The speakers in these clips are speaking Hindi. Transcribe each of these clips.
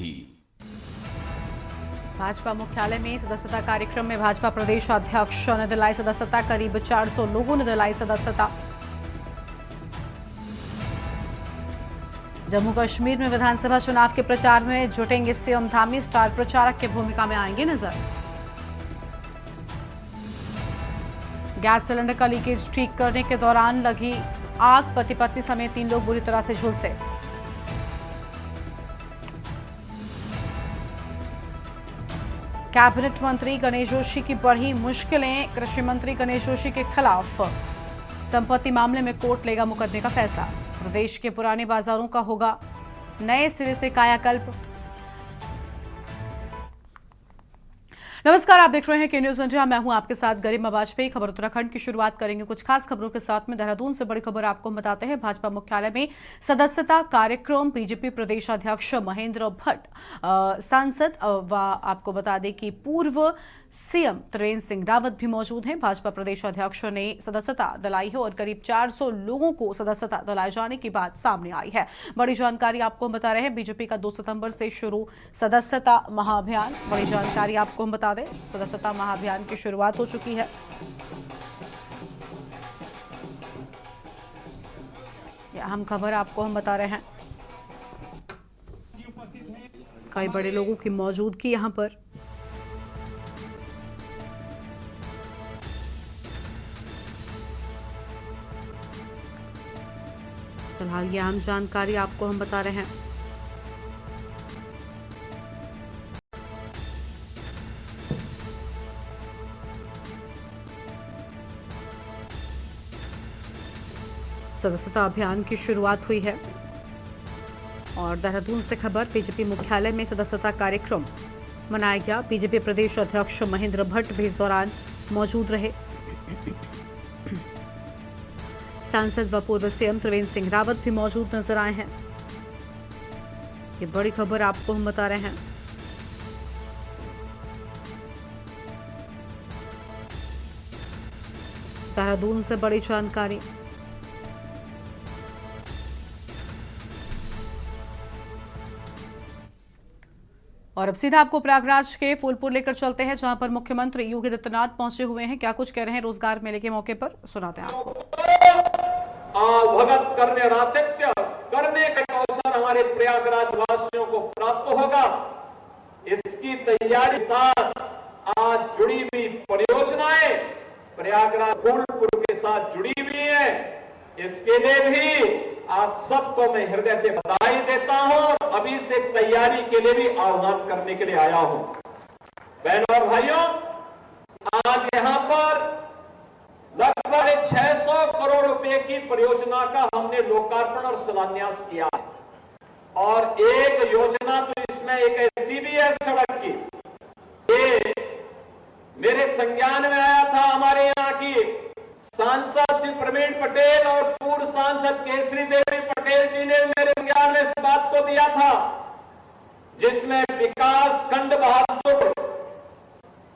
थी। भाजपा मुख्यालय में सदस्यता कार्यक्रम में भाजपा प्रदेश अध्यक्ष ने दिलाई सदस्यता। करीब 400 लोगों ने दिलाई सदस्यता। जम्मू कश्मीर में विधानसभा चुनाव के प्रचार में जुटेंगे सीएम धामी। स्टार प्रचारक की भूमिका में आएंगे नजर। गैस सिलेंडर का लीकेज ठीक करने के दौरान लगी आग। पति पत्नी समेत 3 लोग बुरी तरह से झुलसे। कैबिनेट मंत्री गणेश जोशी की बढ़ी मुश्किलें। कृषि मंत्री गणेश जोशी के खिलाफ संपत्ति मामले में कोर्ट लेगा मुकदमे का फैसला। प्रदेश के पुराने बाजारों का होगा नए सिरे से कायाकल्प। नमस्कार, आप देख रहे हैं के न्यूज इंडिया। मैं हूं आपके साथ गरिमा वाजपेयी। खबर उत्तराखंड की शुरुआत करेंगे कुछ खास खबरों के साथ में। देहरादून से बड़ी खबर आपको हम बताते हैं। भाजपा मुख्यालय में सदस्यता कार्यक्रम। बीजेपी प्रदेश अध्यक्ष महेंद्र भट्ट, सांसद व आपको बता दें कि पूर्व सीएम त्रिवेंद्र सिंह रावत भी मौजूद हैं। भाजपा प्रदेश अध्यक्ष ने सदस्यता दिलाई है और करीब 400 लोगों को सदस्यता दिलाए जाने की बात सामने आई है। बड़ी जानकारी आपको हम बता रहे हैं। बीजेपी का 2 सितंबर से शुरू सदस्यता महाअभियान। बड़ी जानकारी आपको हम बता दें, सदस्यता महाअभियान की शुरुआत हो चुकी है। यह अहम खबर आपको हम बता रहे हैं। कई बड़े लोगों की मौजूदगी यहां पर। फिलहाल ये अहम जानकारी आपको हम बता रहे हैं। सदस्यता अभियान की शुरुआत हुई है। और देहरादून से खबर, बीजेपी मुख्यालय में सदस्यता कार्यक्रम मनाया गया। बीजेपी प्रदेश अध्यक्ष महेंद्र भट्ट भी इस दौरान मौजूद रहे। सांसद व पूर्व सीएम त्रिवेंद्र सिंह रावत भी मौजूद नजर आए हैं। ये बड़ी खबर आपको हम बता रहे हैं। देहरादून से बड़ी जानकारी। और अब सीधा आपको प्रयागराज के फूलपुर लेकर चलते हैं, जहां पर मुख्यमंत्री योगी आदित्यनाथ पहुंचे हुए हैं। क्या कुछ कह रहे हैं रोजगार मेले के मौके पर, सुनाते हैं आपको। भगत करने रातित्य करने का अवसर हमारे प्रयागराज वासियों को प्राप्त होगा। इसकी तैयारी साथ आज जुड़ी हुई परियोजनाएं प्रयागराज फूलपुर के साथ जुड़ी हुई है। इसके लिए भी आप सबको मैं हृदय से बधाई देता हूं और अभी से तैयारी के लिए भी आह्वान करने के लिए आया हूं। बहनों और भाइयों, आज यहां पर लगभग 600 करोड़ रुपए की परियोजना का हमने लोकार्पण और शिलान्यास किया है। और एक योजना तो इसमें एक ऐसी भी है सड़क की, ये मेरे संज्ञान में आया था। हमारे यहाँ की सांसद श्री प्रवीण पटेल और पूर्व सांसद केसरी देवी पटेल जी ने मेरे संज्ञान में इस बात को दिया था, जिसमें विकास खंड बहादुर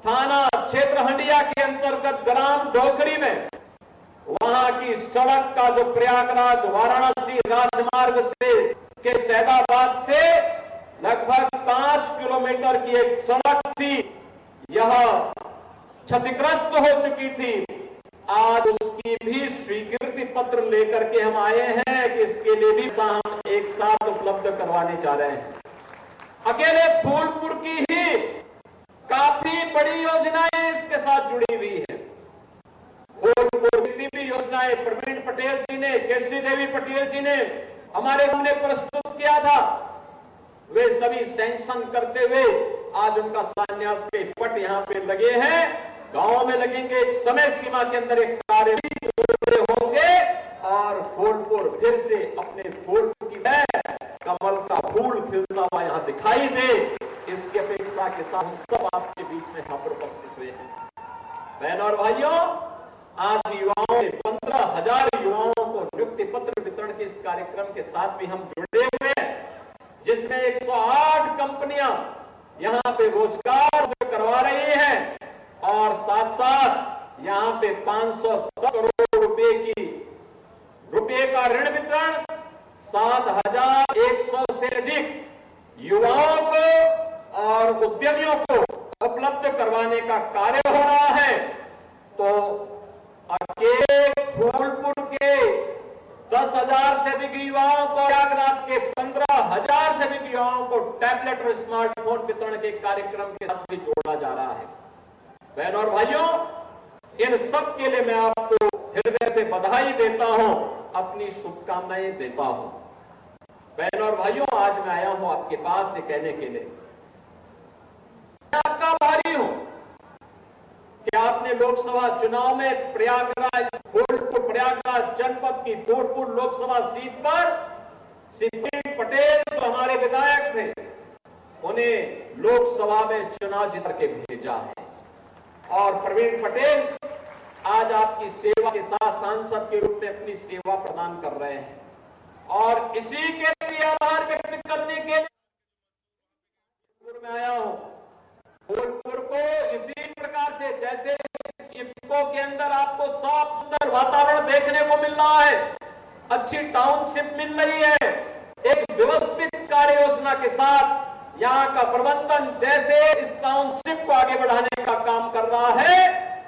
थाना क्षेत्र हंडिया के अंतर्गत ग्राम डोकरी में वहां की सड़क का जो प्रयागराज वाराणसी राजमार्ग से के सैदाबाद से लगभग 5 किलोमीटर की एक सड़क थी, यह क्षतिग्रस्त हो चुकी थी। आज उसकी भी स्वीकृति पत्र लेकर के हम आए हैं कि इसके लिए भी हम एक साथ उपलब्ध करवाने जा रहे हैं। अकेले फूलपुर की ही काफी बड़ी योजनाएं इसके साथ जुड़ी हुई है। फूलपुर की भी योजनाएं प्रवीण पटेल जी ने, केसरी देवी पटेल जी ने हमारे सामने प्रस्तुत किया था। वे सभी सैंक्शन करते हुए आज उनका शिलान्यास के पट यहाँ पे लगे हैं। गांव में लगेंगे, एक समय सीमा के अंदर एक कार्य पूरे होंगे और फूलपुर फिर से अपने फूल की कमल का फूल खिलता हुआ यहाँ दिखाई दे, इसकी अपेक्षा के साथ हम सब आपके बीच में यहाँ पर उपस्थित हुए हैं। बहनों और भाइयों, आज युवाओं ने 15,000 युवाओं को नियुक्ति पत्र वितरण के इस कार्यक्रम के साथ भी हम जुड़े हुए हैं, जिसमें 108 कंपनियां यहाँ पे रोजगार करवा रही हैं और साथ साथ यहाँ पे 510 करोड़ रुपए का ऋण वितरण, 7,100 से अधिक युवाओं को उद्यमियों को उपलब्ध करवाने का कार्य हो रहा है, तो अकेले फूलपुर के 10,000 से अधिक युवाओं को, प्रयागराज के 15,000 से अधिक युवाओं को टैबलेट और स्मार्टफोन वितरण के कार्यक्रम के साथ भी जोड़ा जा रहा है। बहनों और भाइयों, इन सब के लिए मैं आपको हृदय से बधाई देता हूं, अपनी शुभकामनाएं देता हूं। बहनों और भाइयों, आज मैं आया हूं आपके पास ये कहने के लिए, मैं आपका आभारी हूं कि आपने लोकसभा चुनाव में प्रयागराज जनपद की फूलपुर लोकसभा सीट पर श्री प्रवीण पटेल जो हमारे विधायक थे, उन्हें लोकसभा में चुनाव जीत के भेजा है। और प्रवीण पटेल आज आपकी सेवा के साथ सांसद के रूप में अपनी सेवा प्रदान कर रहे हैं, और इसी के लिए आभार व्यक्त करने के लिए मैं आया हूं। फूलपुर को इसी प्रकार से, जैसे इफ्को के अंदर आपको साफ सुंदर वातावरण देखने को मिल रहा है, अच्छी टाउनशिप मिल रही है, एक व्यवस्थित कार्य योजना के साथ यहाँ का प्रबंधन जैसे इस टाउनशिप को आगे बढ़ाने का काम कर रहा है,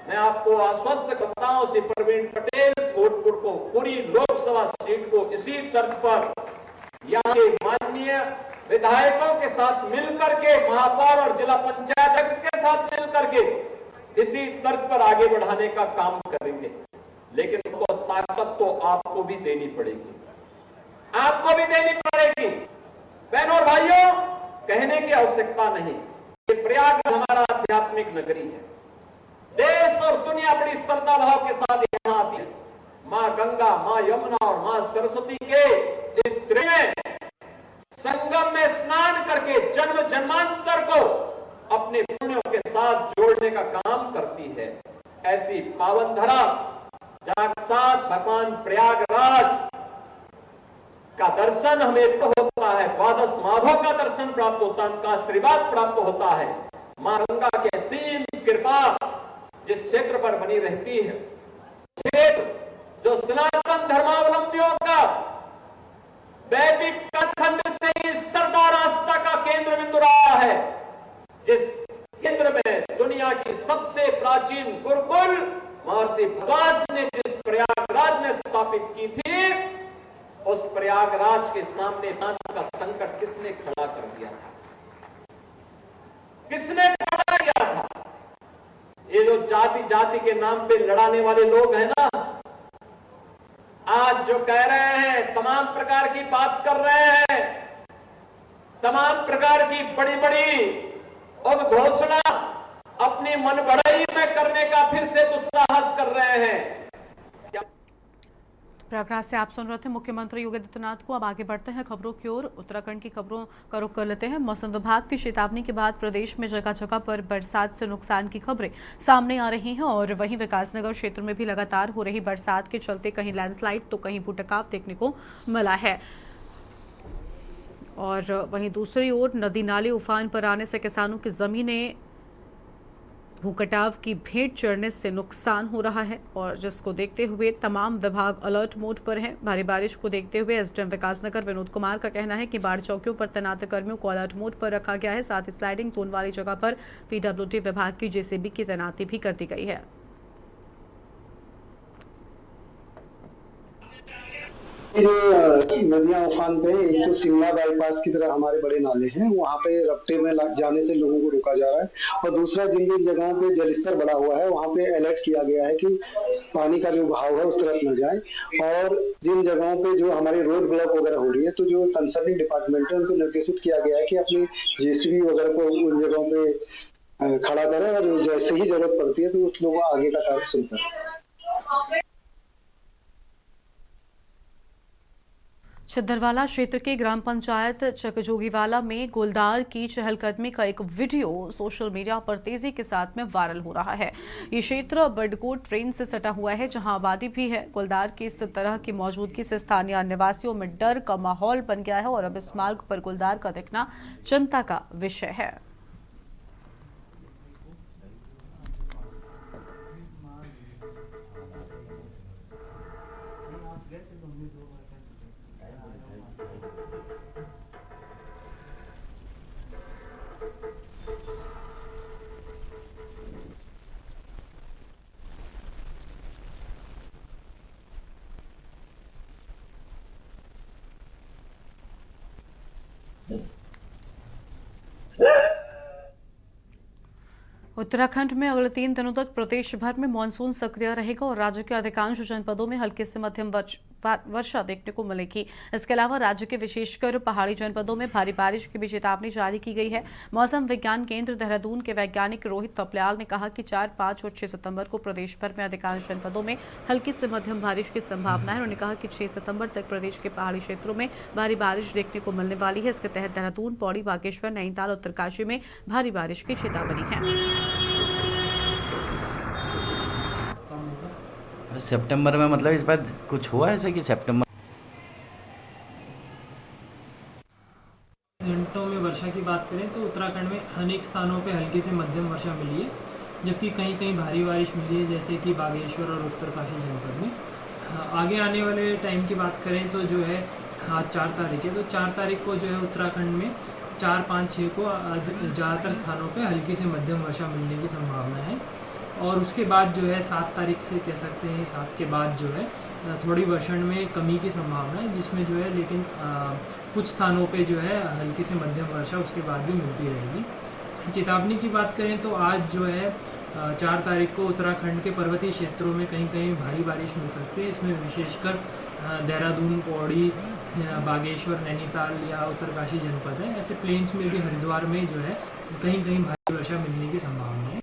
मैं आपको आश्वस्त करता हूं, श्री प्रवीण पटेल फूलपुर को, पूरी लोकसभा सीट को इसी तर्ज पर यहाँ के माननीय विधायकों के साथ मिलकर के, महापौर और जिला पंचायत अध्यक्ष के साथ मिलकर के इसी तर्ज पर आगे बढ़ाने का काम करेंगे। लेकिन वो ताकत तो आपको भी देनी पड़ेगी, आपको भी देनी पड़ेगी। बहनों और भाइयों, कहने की आवश्यकता नहीं, ये प्रयागराज हमारा आध्यात्मिक नगरी है। देश और दुनिया बड़ी श्रद्धा भाव के साथ यहाँ आती है। माँ गंगा, माँ यमुना और माँ सरस्वती के इस त्रिवेण संगम में स्नान करके जन्म जन्मांतर को अपने पुण्यों के साथ जोड़ने का काम करती है। ऐसी पावन धरा जहां साथ भगवान प्रयागराज का दर्शन हमें होता है, द्वादश माधव का दर्शन प्राप्त होता है, उनका आशीर्वाद प्राप्त होता है। मां गंगा की असीम कृपा जिस क्षेत्र पर बनी रहती है, क्षेत्र जो सनातन धर्मावलंबियों का वैदिक कालखंड से ही सरदार आस्था का केंद्र बिंदु रहा है, जिस केंद्र में दुनिया की सबसे प्राचीन गुरुकुल महर्षि भगवान ने जिस प्रयागराज में स्थापित की थी, उस प्रयागराज के सामने पानी का संकट किसने खड़ा कर दिया था? किसने खड़ा किया था? ये जो जाति जाति के नाम पे लड़ाने वाले लोग हैं ना, आज जो कह रहे हैं, तमाम प्रकार की बात कर रहे हैं, तमाम प्रकार की बड़ी बड़ी उद्घोषणा अपनी मन बढ़ाई में करने का फिर से दुस्साहस कर रहे हैं। प्रयागराज से आप सुन रहे थे मुख्यमंत्री योगी आदित्यनाथ को। अब आगे बढ़ते हैं खबरों की ओर। उत्तराखंड की खबरों का रुख कर लेते हैं। मौसम विभाग की चेतावनी के बाद प्रदेश में जगह जगह पर बरसात से नुकसान की खबरें सामने आ रही हैं, और वहीं विकासनगर क्षेत्र में भी लगातार हो रही बरसात के चलते कहीं लैंडस्लाइड तो कहीं भूकंप देखने को मिला है। और वहीं दूसरी ओर नदी नाले उफान पर आने से किसानों की जमीनें भूकटाव की भेंट चढ़ने से नुकसान हो रहा है, और जिसको देखते हुए तमाम विभाग अलर्ट मोड पर हैं। भारी बारिश को देखते हुए एसडीएम विकासनगर विनोद कुमार का कहना है कि बाढ़ चौकियों पर तैनात कर्मियों को अलर्ट मोड पर रखा गया है। साथ ही स्लाइडिंग जोन वाली जगह पर पीडब्ल्यूडी विभाग की जेसीबी की तैनाती भी कर दी गई है। नदियां उफान पे, एक तो शिमला बाईपास की तरह हमारे बड़े नाले हैं, वहाँ पे रफ्ते में जाने से लोगों को रोका जा रहा है, और दूसरा जिन जिन जगहों पे जलस्तर बढ़ा हुआ है वहाँ पे अलर्ट किया गया है कि पानी का जो बहाव है उस तरफ न जाए। और जिन जगहों पे जो हमारे रोड ब्लॉक वगैरह हो रही है, तो जो कंसर्निंग डिपार्टमेंट है उनको निर्देशित किया गया है कि अपनी जेसीबी वगैरह को उन जगहों पे खड़ा करें, और जैसे ही जरूरत पड़ती है तो उस लोगों आगे का कार्य शुरू करें। छिद्दरवाला क्षेत्र के ग्राम पंचायत चकजोगीवाला में गुलदार की चहलकदमी का एक वीडियो सोशल मीडिया पर तेजी के साथ में वायरल हो रहा है। ये क्षेत्र बडकोट ट्रेन से सटा हुआ है, जहां आबादी भी है। गुलदार की इस तरह की मौजूदगी से स्थानीय निवासियों में डर का माहौल बन गया है, और अब इस मार्ग पर गुलदार का दिखना चिंता का विषय है। उत्तराखंड में अगले 3 दिनों तक प्रदेश भर में मानसून सक्रिय रहेगा और राज्य के अधिकांश जनपदों में हल्की से मध्यम वर्षा देखने को मिलेगी। इसके अलावा राज्य के विशेषकर पहाड़ी जनपदों में भारी बारिश की भी चेतावनी जारी की गई है। मौसम विज्ञान केंद्र देहरादून के वैज्ञानिक रोहित पपलियाल ने कहा कि 4, 5 और 6 सितंबर को प्रदेश भर में अधिकांश जनपदों में हल्की से मध्यम बारिश की संभावना है। उन्होंने कहा कि 6 सितंबर तक प्रदेश के पहाड़ी क्षेत्रों में भारी बारिश देखने को मिलने वाली है। इसके तहत देहरादून, पौड़ी, बागेश्वर, नैनीताल, उत्तरकाशी में भारी बारिश की चेतावनी है। सितंबर में मतलब इस बार कुछ हुआ ऐसा कि सितंबर घंटों में वर्षा की बात करें तो उत्तराखंड में अनेक स्थानों पे हल्की से मध्यम वर्षा मिली है, जबकि कहीं कहीं भारी बारिश मिली है, जैसे कि बागेश्वर और उत्तरकाशी जनपद में। आगे आने वाले टाइम की बात करें तो जो है आज 4 तारीख है, तो 4 तारीख को जो है उत्तराखंड में 4, 5, 6 को ज़्यादातर स्थानों पे हल्की से मध्यम वर्षा मिलने की संभावना है। और उसके बाद जो है 7 तारीख से कह सकते हैं 7 के बाद जो है थोड़ी वर्षण में कमी की संभावना है, जिसमें जो है लेकिन कुछ स्थानों पे जो है हल्की से मध्यम वर्षा उसके बाद भी मिलती रहेगी। चेतावनी की बात करें तो आज जो है 4 तारीख को उत्तराखंड के पर्वतीय क्षेत्रों में कहीं कहीं भारी बारिश मिल सकती है। इसमें विशेषकर देहरादून, पौड़ी, बागेश्वर, नैनीताल या उत्तरकाशी जनपद है। ऐसे प्लेन्स में भी हरिद्वार में जो है कहीं कहीं भारी वर्षा मिलने की संभावना है।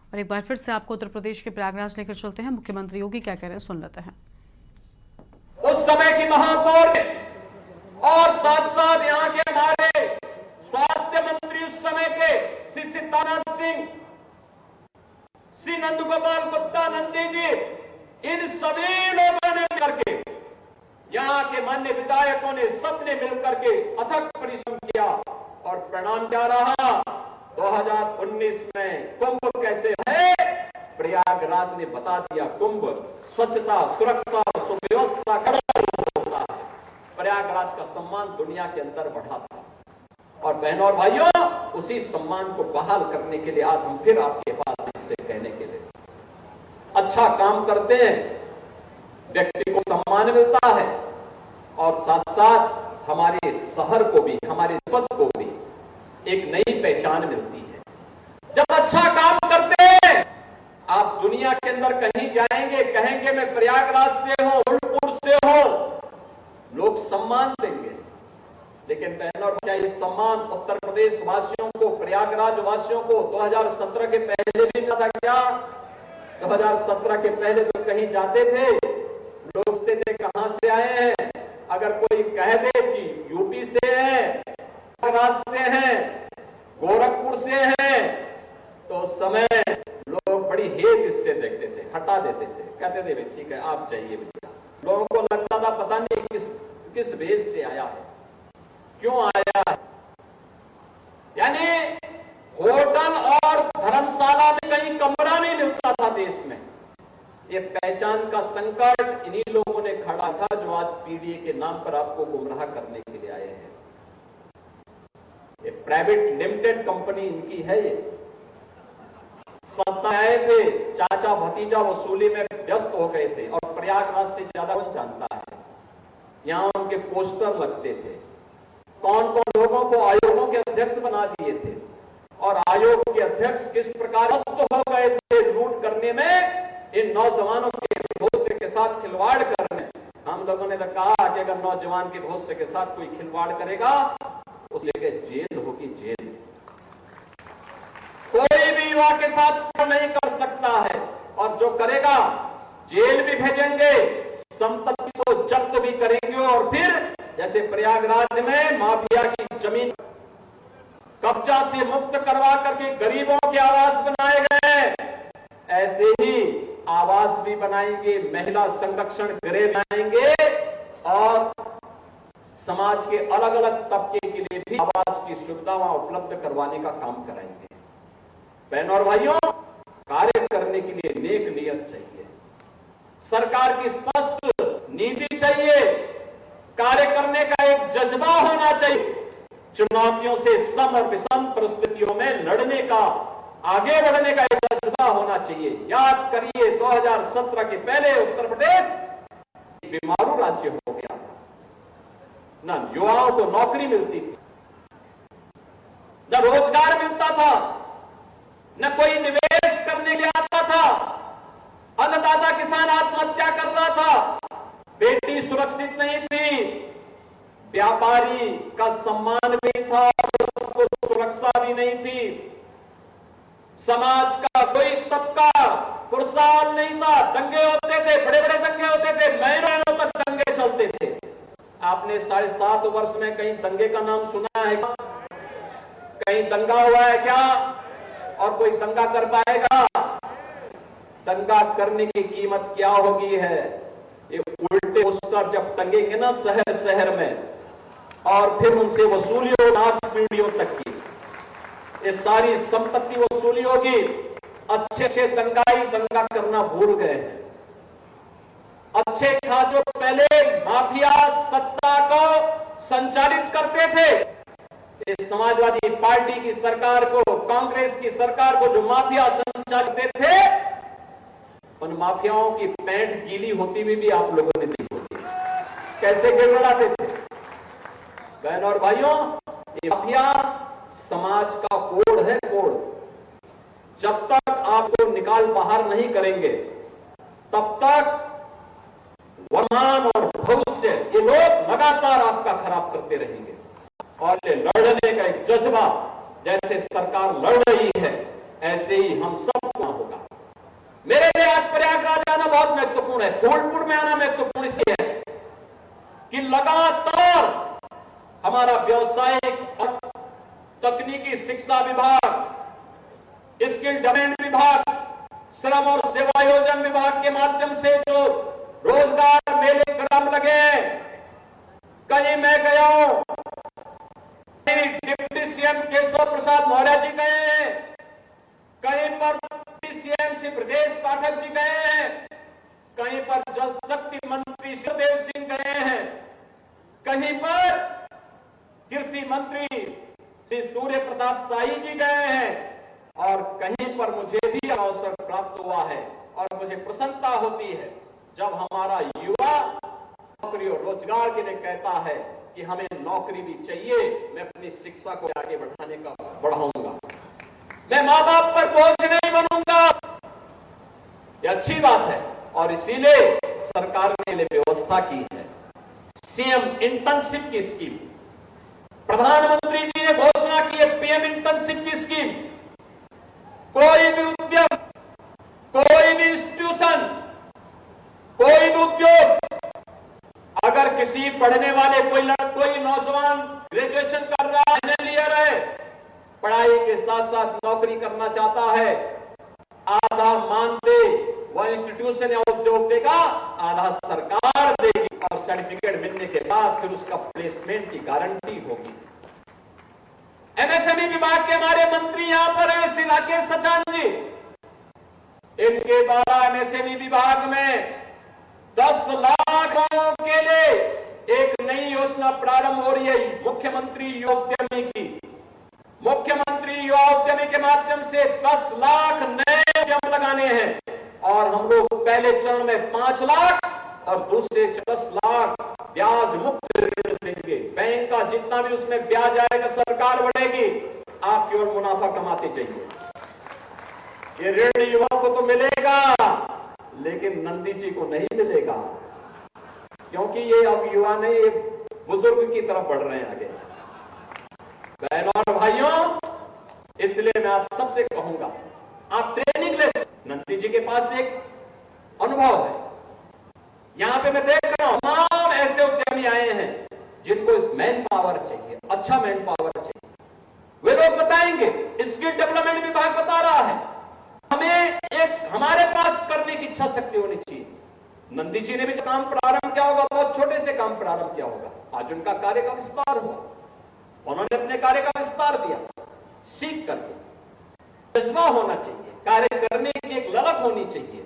और एक बार फिर से आपको उत्तर प्रदेश के प्रयागराज लेकर चलते हैं। मुख्यमंत्री योगी क्या कह रहे हैं, सुन लेते हैं। उस समय की महापौर और साथ साथ यहाँ के हमारे स्वास्थ्य मंत्री उस समय के श्री सिद्धार्थ सिंह, श्री नंदगोपाल गुप्ता नंदी जी, इन सभी लोगों ने मिलकर के, यहाँ के मान्य विधायकों ने सबने मिलकर के अथक परिश्रम किया और परिणाम क्या रहा। 2019 में कुंभ कैसे है, प्रयागराज ने बता दिया। कुंभ स्वच्छता, सुरक्षा, सुव्यवस्था का होता है। प्रयागराज का सम्मान दुनिया के अंदर बढ़ा था। और बहनों और भाइयों, उसी सम्मान को बहाल करने के लिए आज हम फिर आपके पास हैं इसे कहने के लिए। अच्छा काम करते हैं, व्यक्ति को सम्मान मिलता है और साथ साथ हमारे शहर को भी, हमारे पद को भी एक नई पहचान मिलती है। जब अच्छा काम करते हैं, आप दुनिया के अंदर कहीं जाएंगे, कहेंगे मैं प्रयागराज से हूं, फूलपुर से हूं, लोग सम्मान देंगे। लेकिन बहनों और क्या ये सम्मान उत्तर प्रदेश वासियों को, प्रयागराज वासियों को 2017 के पहले भी मिला था क्या? 2017 के पहले तो कहीं जाते थे, लोग पूछते थे कहां से आए हैं। अगर कोई कह दे कि यूपी से है, प्रयागराज से हैं, गोरखपुर से हैं, तो उस समय लोग बड़ी हेत इससे देखते थे, हटा देते थे, कहते थे ठीक है आप जाइए भैया। लोगों को लगता था पता नहीं किस वेश से आया है, क्यों आया है। यानी होटल और धर्मशाला में कहीं कमरा नहीं मिलता था देश में। ये पहचान का संकट इन्हीं लोगों ने खड़ा था जो आज पीडीए के नाम पर आपको गुमराह करने के लिए आए हैं। ये प्राइवेट लिमिटेड कंपनी इनकी है। ये सत्ता आए थे, चाचा भतीजा वसूली में व्यस्त हो गए थे और प्रयागराज से ज्यादा कौन जानता है। यहां उनके पोस्टर लगते थे, कौन कौन लोगों को आयोगों के अध्यक्ष बना दिए थे और आयोग के अध्यक्ष किस प्रकार व्यस्त हो गए थे लूट करने में, इन नौजवानों के भविष्य के साथ खिलवाड़ करने। हम लोगों ने तो कहा कि अगर नौजवान के भविष्य के साथ कोई खिलवाड़ करेगा उस जगह जेल होगी, जेल। कोई भी युवा के साथ नहीं कर सकता है और जो करेगा जेल भी भेजेंगे, संपत्ति को जब्त भी करेंगे और फिर जैसे प्रयागराज में माफिया की जमीन कब्जा से मुक्त करवा करके गरीबों के आवास बनाए गए, ऐसे ही आवास भी बनाएंगे, महिला संरक्षण गृह बनाएंगे और समाज के अलग अलग तबके के लिए भी आवास की सुविधाएं उपलब्ध करवाने का काम कराएंगे। बहनों और भाइयों, कार्य करने के लिए नेक नियत चाहिए, सरकार की स्पष्ट नीति चाहिए, कार्य करने का एक जज्बा होना चाहिए, चुनौतियों से सम और विषम परिस्थितियों में लड़ने का, आगे बढ़ने का एक जज्बा होना चाहिए। याद करिए 2017 के पहले उत्तर प्रदेश बीमारू राज्य हो गया था, ना युवाओं को नौकरी मिलती थी, न रोजगार मिलता था, न कोई निवेश करने के लिए आता था, अन्नदाता किसान आत्महत्या कर रहा था, बेटी सुरक्षित नहीं थी, व्यापारी का सम्मान भी था और उसको सुरक्षा भी नहीं थी, समाज का कोई तबका खुशहाल नहीं था, दंगे होते थे, बड़े बड़े दंगे होते थे, महीनों तक दंगे चलते थे। आपने 7.5 वर्ष में कहीं दंगे का नाम सुना है क्या? कहीं दंगा हुआ है क्या? और कोई दंगा कर पाएगा? दंगा करने की कीमत क्या होगी है? ये उल्टे पोस्टर जब टंगेंगे ना शहर शहर में, और फिर उनसे वसूली होगी पीढ़ियों तक की, ये सारी संपत्ति वसूली होगी। अच्छे अच्छे दंगाई दंगा करना भूल गए हैं। अच्छे खासे पहले माफिया सत्ता को संचालित करते थे। इस समाजवादी पार्टी की सरकार को, कांग्रेस की सरकार को जो माफिया संचालित थे, उन माफियाओं की पैंट गीली होती हुई भी आप लोगों ने देखी होती। कैसे गिड़गिड़ाते थे? बहनों और भाइयों, ये माफिया समाज का कोड है, कोड। जब तक आपको निकाल बाहर नहीं करेंगे, तब तक वर्तमान और भविष्य ये लोग लगातार आपका खराब करते रहेंगे। और ये लड़ने का एक जज्बा, जैसे सरकार लड़ रही है, ऐसे ही हम सबको होगा। मेरे लिए आज प्रयागराज आना बहुत महत्वपूर्ण है, फूलपुर में आना महत्वपूर्ण इसलिए है कि लगातार हमारा व्यावसायिक और तकनीकी शिक्षा विभाग, स्किल डेवलपमेंट विभाग, श्रम और सेवायोजन विभाग के माध्यम से जो रोजगार मेले क्रम लगे, कहीं मैं गया हूं, कहीं डिप्टी सीएम केशव प्रसाद मौर्य जी गए हैं, कहीं पर सीएम श्री ब्रजेश पाठक जी गए हैं, कहीं पर जल शक्ति मंत्री शिवदेव सिंह गए हैं, कहीं पर कृषि मंत्री श्री सूर्य प्रताप शाही जी गए हैं, और कहीं पर मुझे भी अवसर प्राप्त हुआ है। और मुझे प्रसन्नता होती है जब हमारा युवा नौकरी और रोजगार के लिए कहता है कि हमें नौकरी भी चाहिए, मैं अपनी शिक्षा को आगे बढ़ाऊंगा, मैं मां बाप पर बोझ नहीं बनूंगा। ये अच्छी बात है और इसीलिए सरकार ने लिए व्यवस्था की है सीएम इंटर्नशिप की स्कीम। प्रधानमंत्री जी ने घोषणा की है पीएम इंटर्नशिप की स्कीम। कोई भी उद्यम, कोई भी इंस्टीट्यूशन, कोई भी उद्योग, अगर किसी पढ़ने वाले कोई नौजवान ग्रेजुएशन कर रहा है, फाइनल ईयर है, पढ़ाई के साथ साथ नौकरी करना चाहता है, आधा मानदेय वह इंस्टीट्यूशन या उद्योग देगा, आधा सरकार देगी, और सर्टिफिकेट मिलने के बाद फिर उसका प्लेसमेंट की गारंटी होगी। एमएसएमई विभाग के हमारे मंत्री यहां पर हैं, श्री राकेश सचान जी, इनके द्वारा एमएसएमई विभाग में 10 लाख लोगों के लिए एक नई योजना प्रारंभ हो रही है, मुख्यमंत्री युवा उद्यमी की। मुख्यमंत्री युवा उद्यमी के माध्यम से 10 लाख नए उद्यम लगाने हैं, और हम लोग पहले चरण में 5 लाख और दूसरे 10 लाख ब्याज मुक्त ऋण देंगे। बैंक का जितना भी उसमें ब्याज आएगा सरकार बढ़ेगी, आप केवल मुनाफा कमाते जाइए। ये ऋण युवाओं को तो मिलेगा, लेकिन नंदी जी को नहीं मिलेगा, क्योंकि ये अब युवा नहीं, ये बुजुर्ग की तरफ बढ़ रहे हैं आगे। बहनों और भाइयों, इसलिए मैं आप सबसे कहूंगा, आप ट्रेनिंग ले। नंदी जी के पास एक अनुभव है, यहां पे मैं देख रहा हूं तमाम ऐसे उद्यमी आए हैं जिनको मैन पावर चाहिए, अच्छा मैन पावर चाहिए। वे लोग बताएंगे, स्किल डेवलपमेंट विभाग बता रहा है, हमें एक हमारे पास करने की इच्छा शक्ति होनी चाहिए। नंदी जी ने भी जो काम प्रारंभ किया होगा, बहुत छोटे से काम प्रारंभ किया होगा, आज उनका कार्य का विस्तार हुआ, उन्होंने अपने कार्य का विस्तार दिया। सीख करके जज्बा होना चाहिए, कार्य करने की एक ललक होनी चाहिए,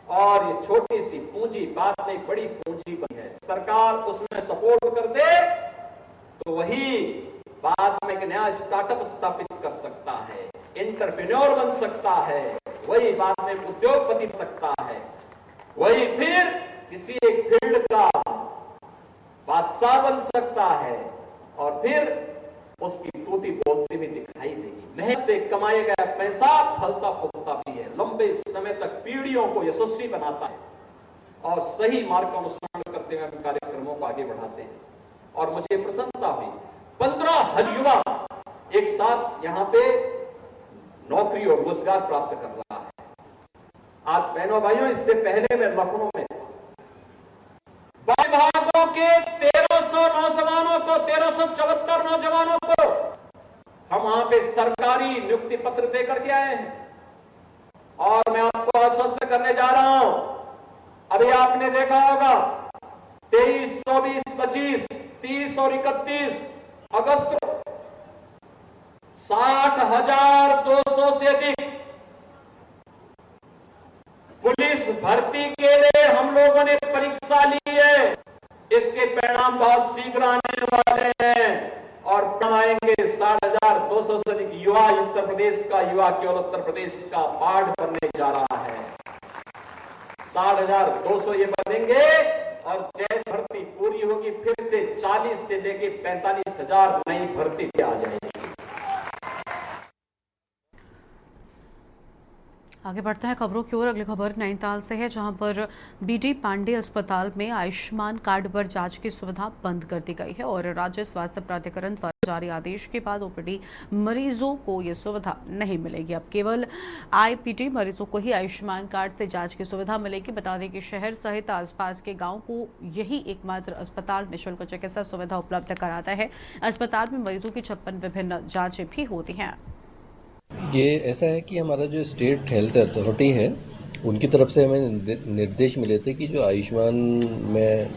और ये छोटी सी पूंजी बाद में बड़ी पूंजी बनी है, सरकार उसमें सपोर्ट कर दे तो वही बाद में एक नया स्टार्टअप स्थापित कर सकता है, एंटरप्रेन्योर बन सकता है, वही बाद में उद्योगपति बन सकता है, वही फिर किसी एक फील्ड का बादशाह बन सकता है, और फिर उसकी टूटी बोलती भी दिखाई देगी। मेहनत से कमाया गया पैसा फलता फूलता भी है, लंबे समय तक पीढ़ियों को यशस्वी बनाता है और सही मार्ग का अनुसरण करते हुए हम कार्यक्रमों को आगे बढ़ाते हैं। और मुझे प्रसन्नता हुई 15,000 युवा एक साथ यहाँ पे नौकरी और रोजगार प्राप्त कर रहा है। आज बहनों भाइयों, इससे पहले मैं लखनऊ में विभागों के 1300 नौजवानों को 1374 नौजवानों को हम वहां पे सरकारी नियुक्ति पत्र देकर के आए हैं। और मैं आपको आश्वस्त करने जा रहा हूं, अभी आपने देखा होगा 23, 24, 25, 30 और 31 अगस्त को 60,200 से अधिक पुलिस भर्ती के लिए हम लोगों ने परीक्षा ली है। इसके परिणाम बहुत शीघ्र आने वाले हैं और आएंगे 60,200 से अधिक युवा। उत्तर प्रदेश का युवा केवल उत्तर प्रदेश का पाठ बनने जा रहा है। 60,200 ये बनेंगे और जैसे भर्ती पूरी होगी फिर से 40 से लेके 45,000 नई भर्ती भी आ जाएगी। आगे बढ़ते हैं खबरों की ओर। अगली खबर नैनीताल से है, जहां पर बीडी पांडे अस्पताल में आयुष्मान कार्ड पर जांच की सुविधा बंद कर दी गई है और राज्य स्वास्थ्य प्राधिकरण द्वारा जारी आदेश के बाद ओपीडी मरीजों को ये सुविधा नहीं मिलेगी। अब केवल आईपीटी मरीजों को ही आयुष्मान कार्ड से जांच की सुविधा मिलेगी। बता दें कि शहर सहित आसपास के गाँव को यही एकमात्र अस्पताल निःशुल्क चिकित्सा सुविधा उपलब्ध कराता है। अस्पताल में मरीजों की 56 विभिन्न जाँचें भी होती हैं। ये ऐसा है कि हमारा जो स्टेट हेल्थ अथॉरिटी है उनकी तरफ से हमें निर्देश मिले थे कि जो आयुष्मान में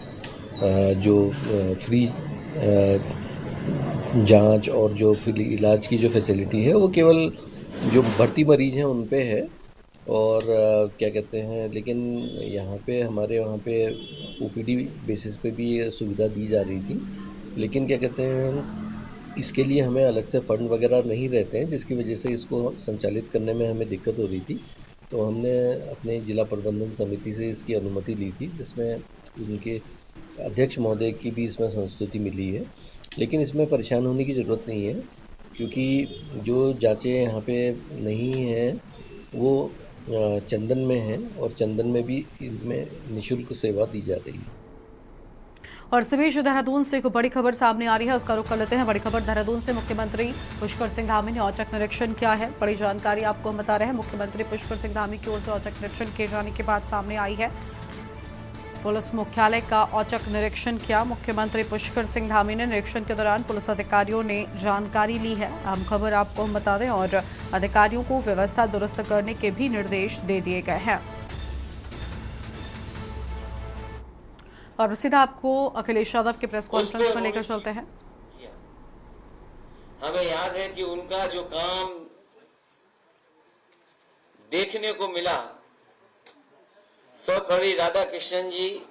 जो फ्री जांच और जो फ्री इलाज की जो फैसिलिटी है वो केवल जो भर्ती मरीज हैं उन पे है। और क्या कहते हैं, लेकिन यहाँ पे हमारे वहाँ पे ओपीडी बेसिस पे भी ये सुविधा दी जा रही थी। लेकिन क्या कहते हैं, इसके लिए हमें अलग से फंड वगैरह नहीं रहते हैं, जिसकी वजह से इसको संचालित करने में हमें दिक्कत हो रही थी। तो हमने अपने जिला प्रबंधन समिति से इसकी अनुमति ली थी, जिसमें उनके अध्यक्ष महोदय की भी इसमें संस्तुति मिली है। लेकिन इसमें परेशान होने की ज़रूरत नहीं है, क्योंकि जो जांचें यहाँ पे नहीं हैं वो चंदन में हैं और चंदन में भी इनमें निःशुल्क सेवा दी जा रही है। और इस बीच देहरादून से एक बड़ी खबर सामने आ रही है, उसका रुख कर लेते हैं। बड़ी खबर देहरादून से, मुख्यमंत्री पुष्कर सिंह धामी ने औचक निरीक्षण किया है। बड़ी जानकारी आपको हम बता रहे हैं। मुख्यमंत्री पुष्कर सिंह धामी की ओर से औचक निरीक्षण किए जाने के बाद सामने आई है। पुलिस मुख्यालय का औचक निरीक्षण किया मुख्यमंत्री पुष्कर सिंह धामी ने। निरीक्षण के दौरान पुलिस अधिकारियों ने जानकारी ली है। अहम खबर आपको हम बता दें, और अधिकारियों को व्यवस्था दुरुस्त करने के भी निर्देश दे दिए गए हैं। और सीधा आपको अखिलेश यादव के प्रेस कॉन्फ्रेंस में लेकर चलते हैं। हमें याद है कि उनका जो काम देखने को मिला, सर्वपल्ली राधाकृष्णन जी,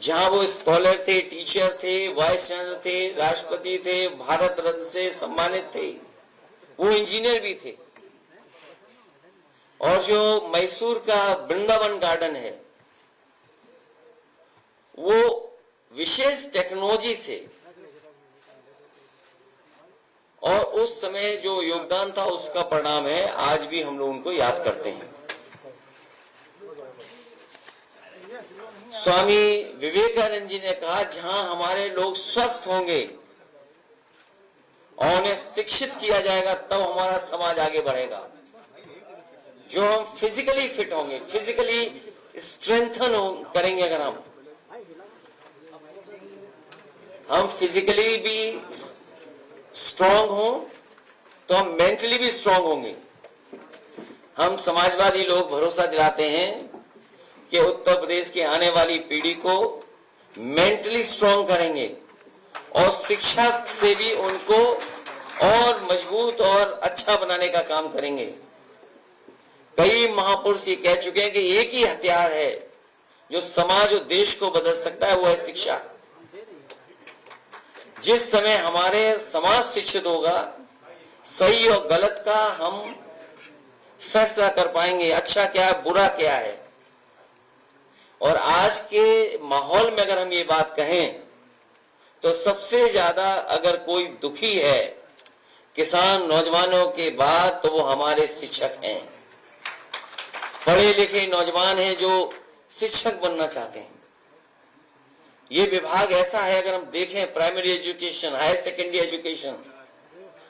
जहां वो स्कॉलर थे, टीचर थे, वाइस चांसलर थे, राष्ट्रपति थे, भारत रत्न से सम्मानित थे, वो इंजीनियर भी थे। और जो मैसूर का वृंदावन गार्डन है, वो विशेष टेक्नोलॉजी से और उस समय जो योगदान था उसका परिणाम है, आज भी हम लोग उनको याद करते हैं। स्वामी विवेकानंद जी ने कहा, जहां हमारे लोग स्वस्थ होंगे और उन्हें शिक्षित किया जाएगा, तब हमारा समाज आगे बढ़ेगा। जो हम फिजिकली फिट होंगे, फिजिकली स्ट्रेंथन करेंगे, अगर हम फिजिकली भी स्ट्रांग हों तो हम मेंटली भी स्ट्रांग होंगे। हम समाजवादी लोग भरोसा दिलाते हैं कि उत्तर प्रदेश की आने वाली पीढ़ी को मेंटली स्ट्रांग करेंगे और शिक्षा से भी उनको और मजबूत और अच्छा बनाने का काम करेंगे। कई महापुरुष ये कह चुके हैं कि एक ही हथियार है जो समाज और देश को बदल सकता है, वो है शिक्षा। जिस समय हमारे समाज शिक्षित होगा, सही और गलत का हम फैसला कर पाएंगे, अच्छा क्या है, बुरा क्या है। और आज के माहौल में अगर हम ये बात कहें तो सबसे ज्यादा अगर कोई दुखी है किसान नौजवानों के बाद तो वो हमारे शिक्षक हैं। पढ़े लिखे नौजवान हैं जो शिक्षक बनना चाहते हैं। ये विभाग ऐसा है, अगर हम देखें primary education, higher secondary education,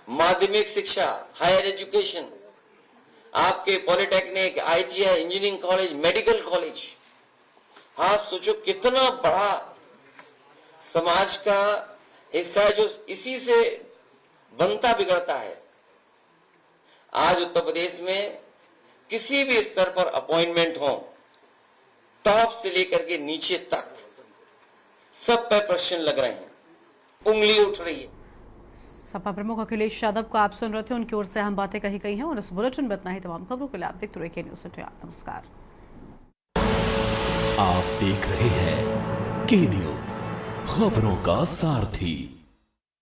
माध्यमिक शिक्षा, हायर एजुकेशन, आपके polytechnic, ITI, engineering college, medical college, आप सोचो कितना बड़ा समाज का हिस्सा है जो इसी से बनता बिगड़ता है। आज उत्तर प्रदेश में किसी भी स्तर पर अपॉइंटमेंट हो, टॉप से लेकर के नीचे तक सब पे प्रश्न लग रहे हैं, उंगली उठ रही है। सपा प्रमुख अखिलेश यादव को आप सुन रहे थे, उनकी ओर से हम बातें कही गई हैं और इस बुलेटिन में इतना ही। तमाम खबरों के लिए आप देखते रहिए न्यूज़ इंडिया। नमस्कार। आप देख रहे हैं के न्यूज़, खबरों का सारथी।